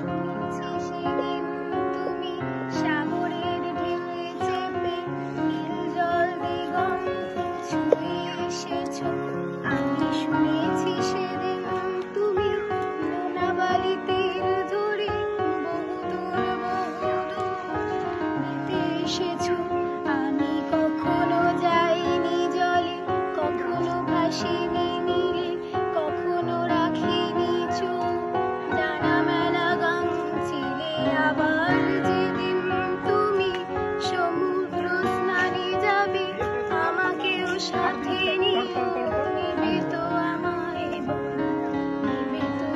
শুনেছি সেদিন তুমি সাগরের ঢেউয়ে চেপে নীল জল দিগন্তে ছুঁয়ে এসেছো। আমি শুনেছি সেদিন তুমি নোনা বালি তীর ধরে বহুদূর নিতে এসেছো। আমি কখনো যাইনি জলে, কখনো ভাসিনি নীলে, কখনো রাখিনি চোখ জানা মেলা গান ছিলে। আবার যেদিন তুমি সমুদ্র স্নানে যাবে, আমাকেও সাথে নিও, নেবে তো আমায় বলো, নেবে তো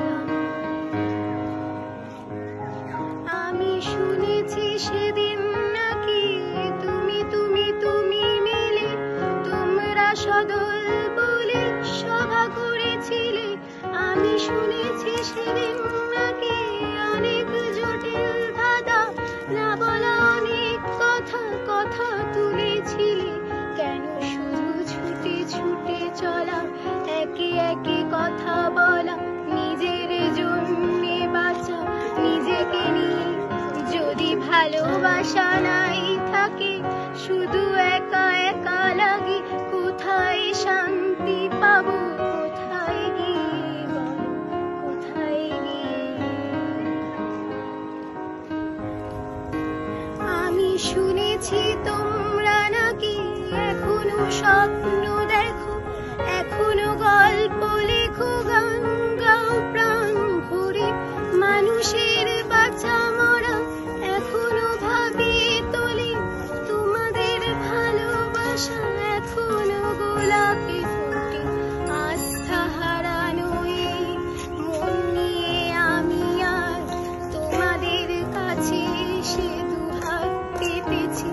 আমি শুনেছি সেদিন নাকি তুমি তুমি তুমি মিলে তোমরা সদল বলে সভা করেছিলে। আমি শুনেছি সেদিন নাকি অনেক জটিল ধাঁধা, না বলা অনেক কথা কথা তুলেছিলে। কেন শুধু ছুটে ছুটে চলা, একে একে কথা বলা, নিজের জন্যে বাঁচা, নিজেকে নিয়ে যদি ভালোবাসা নাই থাকে, শুধু একা একা লাগে, কোথায় শান্তি পাবো, কোথায় গিয়ে বলো, কোথায় গিয়ে। আমি শুনেছি তোমরা নাকি এখনো স্বপ্ন দেখো, এখনো গল্প লেখো, গান গাও প্রাণ ভরে, মানুষের বাঁচা মরা এখনো ভাবিয়ে তোলে, তোমাদের ভালোবাসা এখনো গোলাপে ফোটে। আস্থা হারানো এই মন নিয়ে আমি আর তোমাদের কাছে এসে দুহাত পেতেছি।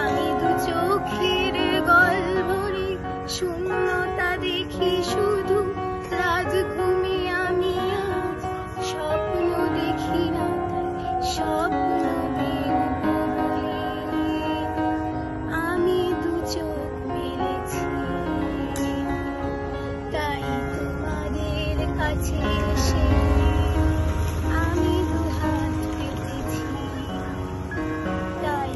আমি দু চোখের গল ভরে শূন্যতা দেখি শুধু, রাত ঘুমে আমি আজ স্বপ্ন দেখি না, স্বপ্ন দেখব বলে আমি দু চোখ মেলেছি। তাই তোমাদের কাছে এসে আমি দুহাত পেতেছি, তাই